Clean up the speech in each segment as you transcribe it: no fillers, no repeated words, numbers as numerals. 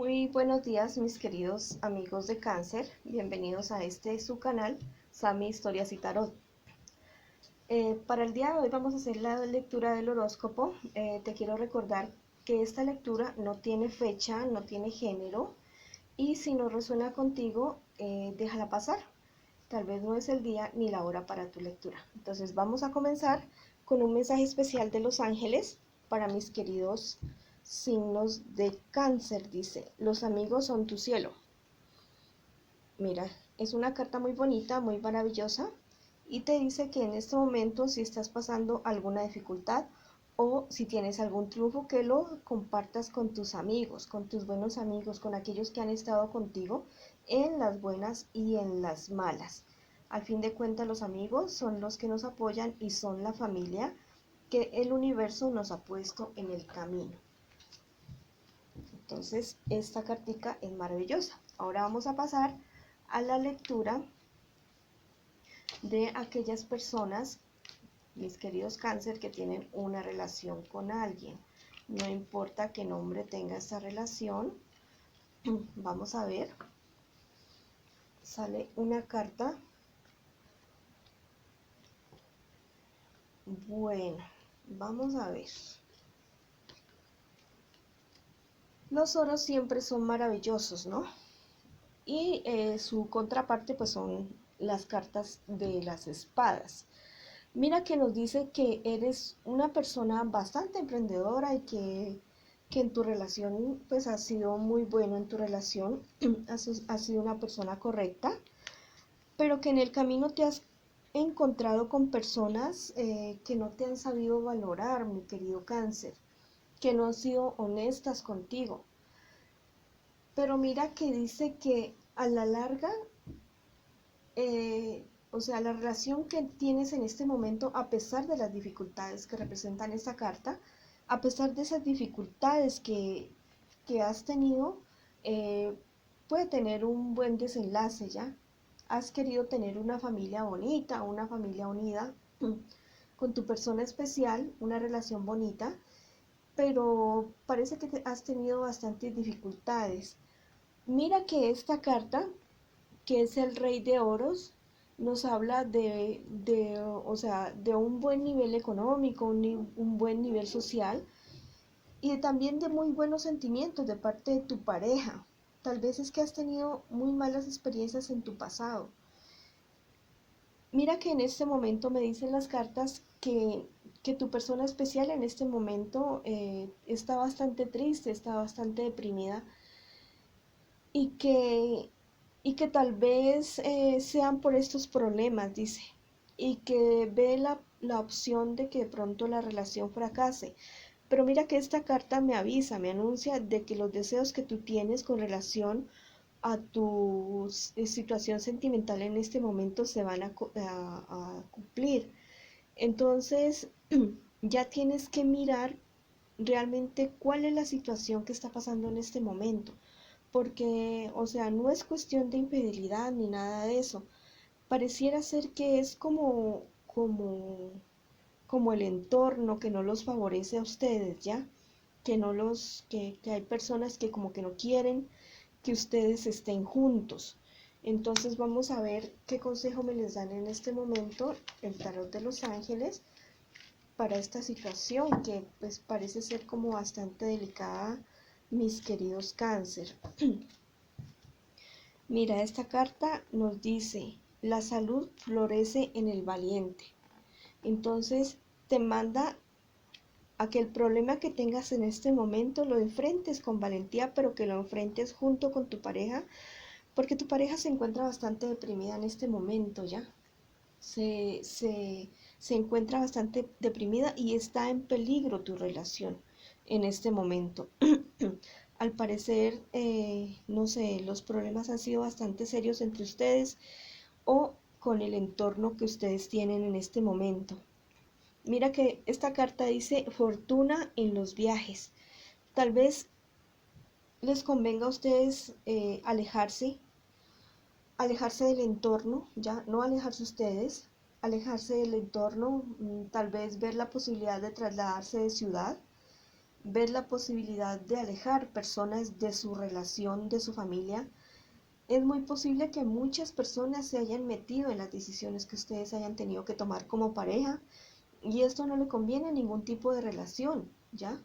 Muy buenos días, mis queridos amigos de Cáncer. Bienvenidos a su canal, Sami Historias y Tarot. Para el día de hoy vamos a hacer la lectura del horóscopo. Te quiero recordar que esta lectura no tiene fecha, no tiene género, y si no resuena contigo, déjala pasar. Tal vez no es el día ni la hora para tu lectura. Entonces vamos a comenzar con un mensaje especial de los ángeles para mis queridos signos de Cáncer. Dice: los amigos son tu cielo. Mira, es una carta muy bonita, muy maravillosa, y te dice que en este momento, si estás pasando alguna dificultad o si tienes algún triunfo, que lo compartas con tus amigos, con tus buenos amigos, con aquellos que han estado contigo en las buenas y en las malas. Al fin de cuentas, los amigos son los que nos apoyan y son la familia que el universo nos ha puesto en el camino. Entonces, esta cartica es maravillosa. Ahora vamos a pasar a la lectura de aquellas personas, mis queridos Cáncer, que tienen una relación con alguien. No importa qué nombre tenga esta relación. Vamos a ver. Sale una carta. Bueno, vamos a ver. Los oros siempre son maravillosos, ¿no? Y su contraparte pues son las cartas de las espadas. Mira que nos dice que eres una persona bastante emprendedora y que en tu relación pues has sido muy bueno en tu relación, has sido una persona correcta, pero que en el camino te has encontrado con personas que no te han sabido valorar, mi querido Cáncer, que no han sido honestas contigo. Pero mira que dice que a la larga, o sea, la relación que tienes en este momento, a pesar de las dificultades que representan esta carta, a pesar de esas dificultades que has tenido, eh, puede tener un buen desenlace ya. Has querido tener una familia bonita, una familia unida, con tu persona especial, una relación bonita, pero parece que has tenido bastantes dificultades. Mira que esta carta, que es el Rey de Oros, nos habla o sea, de un buen nivel económico, un buen nivel social, y también de muy buenos sentimientos de parte de tu pareja. Tal vez es que has tenido muy malas experiencias en tu pasado. Mira que en este momento me dicen las cartas que tu persona especial en este momento está bastante triste, está bastante deprimida, y que tal vez sean por estos problemas, dice, y que ve la opción de que de pronto la relación fracase. Pero mira que esta carta me avisa, me anuncia de que los deseos que tú tienes con relación a tu situación sentimental en este momento se van a cumplir. Entonces, ya tienes que mirar realmente cuál es la situación que está pasando en este momento, porque, o sea, no es cuestión de infidelidad ni nada de eso. Pareciera ser que es como el entorno que no los favorece a ustedes, ¿ya? Que hay personas que como que no quieren que ustedes estén juntos. Entonces vamos a ver qué consejo me les dan en este momento el tarot de los ángeles para esta situación que pues parece ser como bastante delicada, mis queridos Cáncer. Mira, esta carta nos dice: la salud florece en el valiente. Entonces te manda a que el problema que tengas en este momento lo enfrentes con valentía, pero que lo enfrentes junto con tu pareja, porque tu pareja se encuentra bastante deprimida en este momento ya. Se, se, se encuentra bastante deprimida y está en peligro tu relación en este momento. Al parecer, no sé, los problemas han sido bastante serios entre ustedes o con el entorno que ustedes tienen en este momento. Mira que esta carta dice fortuna en los viajes. Tal vez les convenga a ustedes alejarse del entorno, ya no alejarse ustedes, alejarse del entorno, tal vez ver la posibilidad de trasladarse de ciudad ver la posibilidad de alejar personas de su relación, de su familia. Es muy posible que muchas personas se hayan metido en las decisiones que ustedes hayan tenido que tomar como pareja y esto no le conviene a ningún tipo de relación, ¿ya?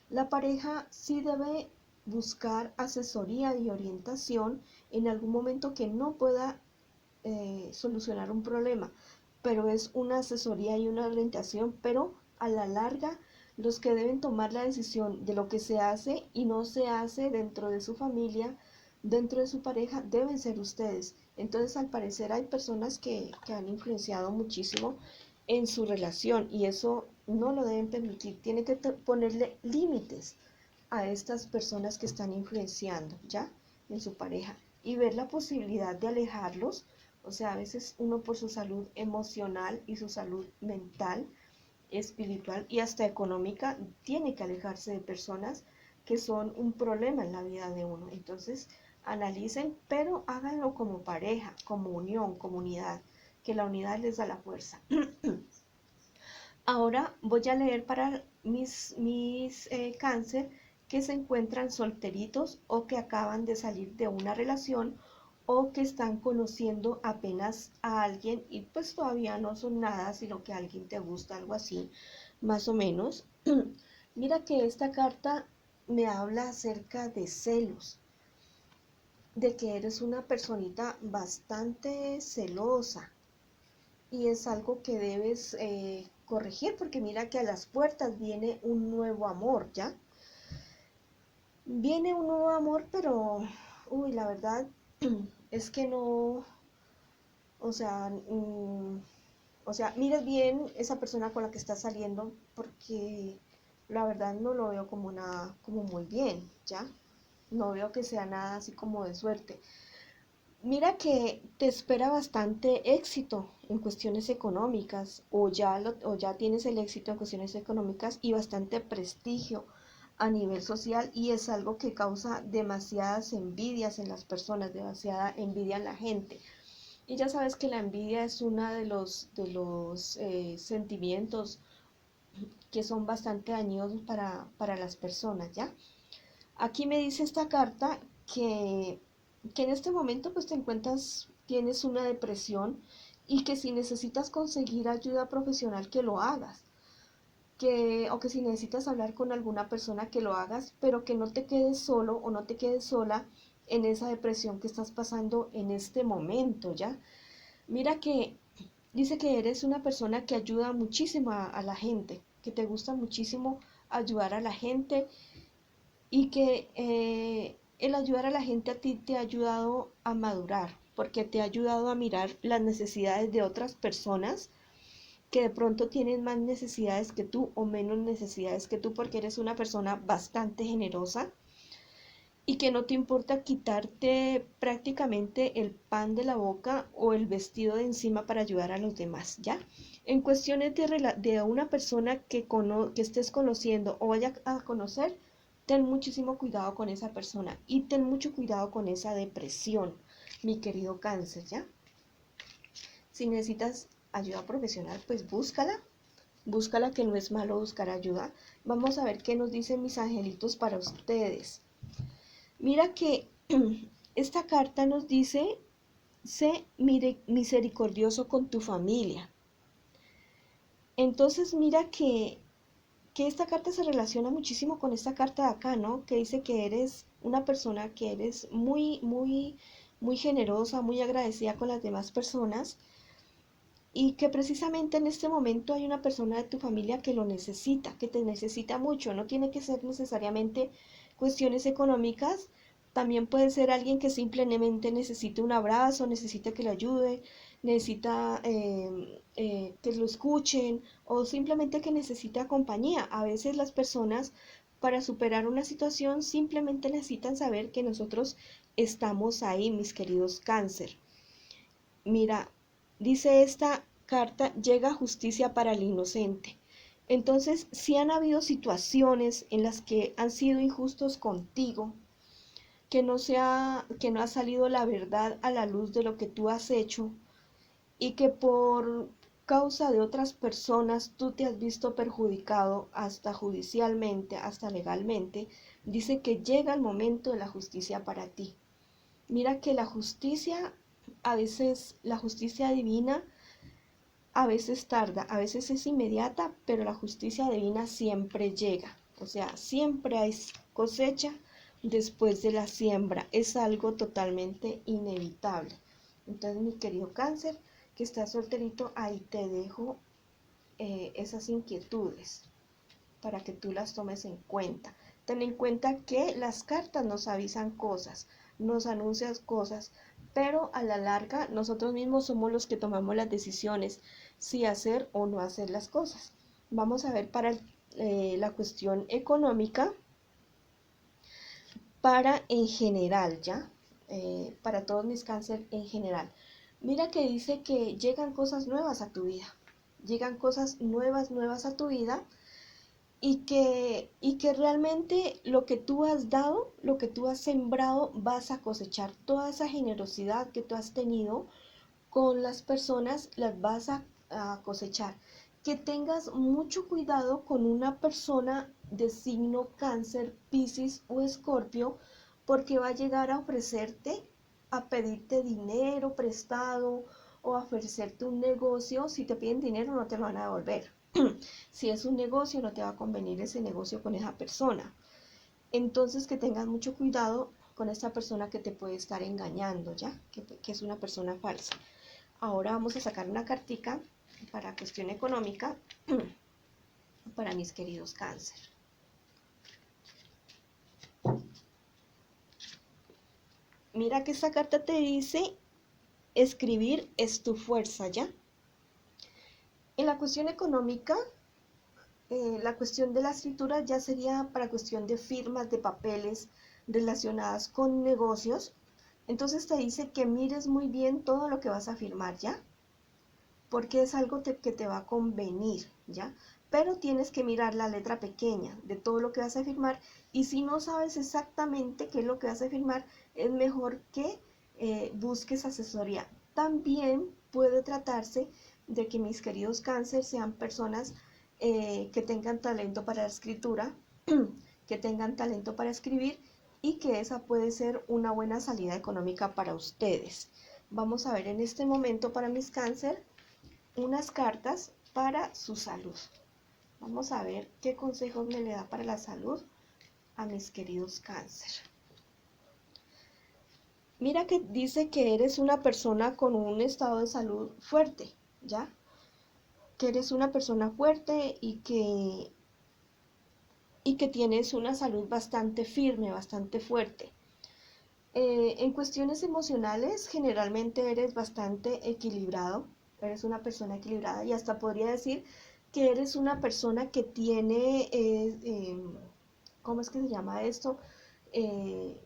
La pareja sí debe buscar asesoría y orientación en algún momento que no pueda solucionar un problema, pero es una asesoría y una orientación, pero a la larga los que deben tomar la decisión de lo que se hace y no se hace dentro de su familia, dentro de su pareja, deben ser ustedes. Entonces, al parecer hay personas que han influenciado muchísimo en su relación y eso no lo deben permitir. Tiene que ponerle límites a estas personas que están influenciando, ¿ya? En su pareja y ver la posibilidad de alejarlos. O sea, a veces uno por su salud emocional y su salud mental, espiritual y hasta económica tiene que alejarse de personas que son un problema en la vida de uno. Entonces, analicen, pero háganlo como pareja, como unión, como unidad, que la unidad les da la fuerza. Ahora voy a leer para mis cáncer que se encuentran solteritos o que acaban de salir de una relación o que están conociendo apenas a alguien y pues todavía no son nada, sino que alguien te gusta, algo así, más o menos. Mira que esta carta me habla acerca de celos, de que eres una personita bastante celosa, y es algo que debes corregir porque mira que a las puertas viene un nuevo amor, ¿ya? Viene un nuevo amor, pero, uy, la verdad es que no, o sea, mires bien esa persona con la que estás saliendo porque la verdad no lo veo como como muy bien, ¿ya? No veo que sea nada así como de suerte. Mira que te espera bastante éxito en cuestiones económicas o ya tienes el éxito en cuestiones económicas y bastante prestigio a nivel social y es algo que causa demasiadas envidias en las personas, demasiada envidia en la gente. Y ya sabes que la envidia es uno de los sentimientos que son bastante dañinos para las personas, ¿ya? Aquí me dice esta carta que, que en este momento pues te encuentras, tienes una depresión y que si necesitas conseguir ayuda profesional que lo hagas, o que si necesitas hablar con alguna persona que lo hagas, pero que no te quedes solo o no te quedes sola en esa depresión que estás pasando en este momento, ¿ya? Mira que dice que eres una persona que ayuda muchísimo a la gente, que te gusta muchísimo ayudar a la gente y que el ayudar a la gente a ti te ha ayudado a madurar, porque te ha ayudado a mirar las necesidades de otras personas que de pronto tienen más necesidades que tú o menos necesidades que tú, porque eres una persona bastante generosa y que no te importa quitarte prácticamente el pan de la boca o el vestido de encima para ayudar a los demás, ¿ya? En cuestiones de una persona que estés conociendo o vaya a conocer, ten muchísimo cuidado con esa persona y ten mucho cuidado con esa depresión, mi querido cáncer, ¿ya? Si necesitas ayuda profesional, pues búscala, búscala que no es malo buscar ayuda. Vamos a ver qué nos dicen mis angelitos para ustedes. Mira que esta carta nos dice, sé misericordioso con tu familia. Entonces mira que esta carta se relaciona muchísimo con esta carta de acá, ¿no? Que dice que eres una persona que eres muy generosa, muy agradecida con las demás personas y que precisamente en este momento hay una persona de tu familia que lo necesita, que te necesita mucho. No tiene que ser necesariamente cuestiones económicas, también puede ser alguien que simplemente necesite un abrazo, necesita que le ayude, necesita que lo escuchen o simplemente que necesita compañía. A veces las personas para superar una situación simplemente necesitan saber que nosotros estamos ahí, mis queridos cáncer. Mira, dice esta carta, llega justicia para el inocente. Entonces, si han habido situaciones en las que han sido injustos contigo, que no ha salido la verdad a la luz de lo que tú has hecho y que causa de otras personas tú te has visto perjudicado hasta judicialmente, hasta legalmente, dice que llega el momento de la justicia para ti. Mira que la justicia, a veces la justicia divina, a veces tarda, a veces es inmediata, pero la justicia divina siempre llega. O sea, siempre hay cosecha después de la siembra. Es algo totalmente inevitable. Entonces, mi querido Cáncer, que estás solterito, ahí te dejo esas inquietudes para que tú las tomes en cuenta. Ten en cuenta que las cartas nos avisan cosas, nos anuncian cosas, pero a la larga nosotros mismos somos los que tomamos las decisiones si hacer o no hacer las cosas. Vamos a ver para la cuestión económica, para en general, ¿ya? Para todos mis cáncer en general. Mira que dice que llegan cosas nuevas a tu vida, llegan cosas nuevas a tu vida, y que realmente lo que tú has dado, lo que tú has sembrado, vas a cosechar. Toda esa generosidad que tú has tenido con las personas, las vas a cosechar. Que tengas mucho cuidado con una persona de signo Cáncer, Piscis o Escorpio, porque va a llegar a ofrecerte, a pedirte dinero prestado o a ofrecerte un negocio. Si te piden dinero no te lo van a devolver. Si es un negocio, no te va a convenir ese negocio con esa persona. Entonces, que tengas mucho cuidado con esta persona que te puede estar engañando, ¿ya? Que es una persona falsa. Ahora vamos a sacar una cartica para cuestión económica para mis queridos Cáncer. Mira que esta carta te dice: escribir es tu fuerza, ¿ya? En la cuestión económica, la cuestión de la escritura ya sería para cuestión de firmas de papeles relacionadas con negocios. Entonces te dice que mires muy bien todo lo que vas a firmar, ¿ya? Porque es algo que te va a convenir, ¿ya? Pero tienes que mirar la letra pequeña de todo lo que vas a firmar, y si no sabes exactamente qué es lo que vas a firmar, es mejor que busques asesoría. También puede tratarse de que mis queridos Cáncer sean personas que tengan talento para la escritura, que tengan talento para escribir, y que esa puede ser una buena salida económica para ustedes. Vamos a ver en este momento para mis Cáncer unas cartas para su salud. Vamos a ver qué consejos me le da para la salud a mis queridos Cáncer. Mira que dice que eres una persona con un estado de salud fuerte, ¿ya? Que eres una persona fuerte y que tienes una salud bastante firme, bastante fuerte. En cuestiones emocionales, generalmente eres bastante equilibrado, eres una persona equilibrada, y hasta podría decir que eres una persona que tiene, ¿cómo es que se llama esto?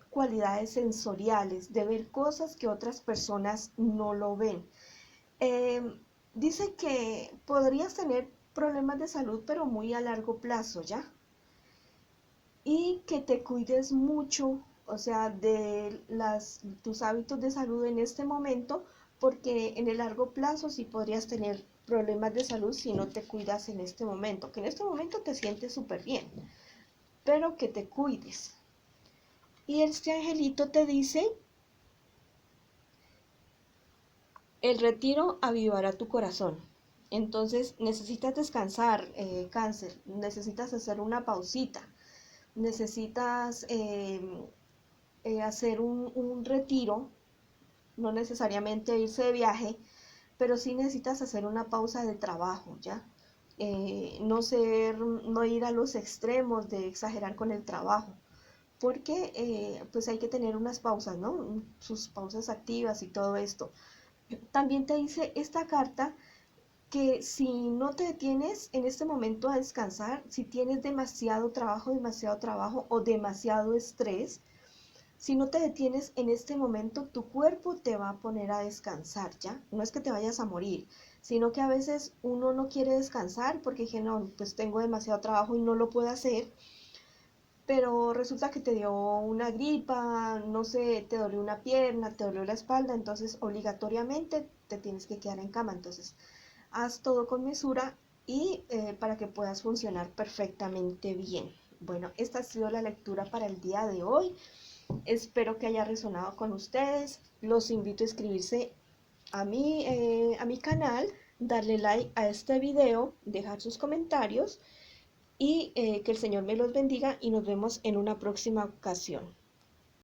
Cualidades sensoriales, de ver cosas que otras personas no lo ven. Eh, Dice que podrías tener problemas de salud, pero muy a largo plazo, ¿ya? Y que te cuides mucho, o sea, de tus hábitos de salud en este momento, porque en el largo plazo sí podrías tener problemas de salud si no te cuidas en este momento, que en este momento te sientes súper bien, pero que te cuides. Y este angelito te dice: el retiro avivará tu corazón. Entonces necesitas descansar, Cáncer, necesitas hacer una pausita, necesitas hacer un retiro, no necesariamente irse de viaje, pero sí necesitas hacer una pausa de trabajo, ¿ya? No ir a los extremos de exagerar con el trabajo, porque pues hay que tener unas pausas, ¿no? Sus pausas activas y todo esto. También te dice esta carta que si no te detienes en este momento a descansar, si tienes demasiado trabajo o demasiado estrés, si no te detienes en este momento, tu cuerpo te va a poner a descansar, ¿ya? No es que te vayas a morir, sino que a veces uno no quiere descansar porque dije, no, pues tengo demasiado trabajo y no lo puedo hacer, pero resulta que te dio una gripa, no sé, te dolió una pierna, te dolió la espalda, entonces obligatoriamente te tienes que quedar en cama. Entonces, haz todo con mesura y para que puedas funcionar perfectamente bien. Bueno, esta ha sido la lectura para el día de hoy. Espero que haya resonado con ustedes. Los invito a inscribirse a mi canal, darle like a este video, dejar sus comentarios y que el Señor me los bendiga y nos vemos en una próxima ocasión.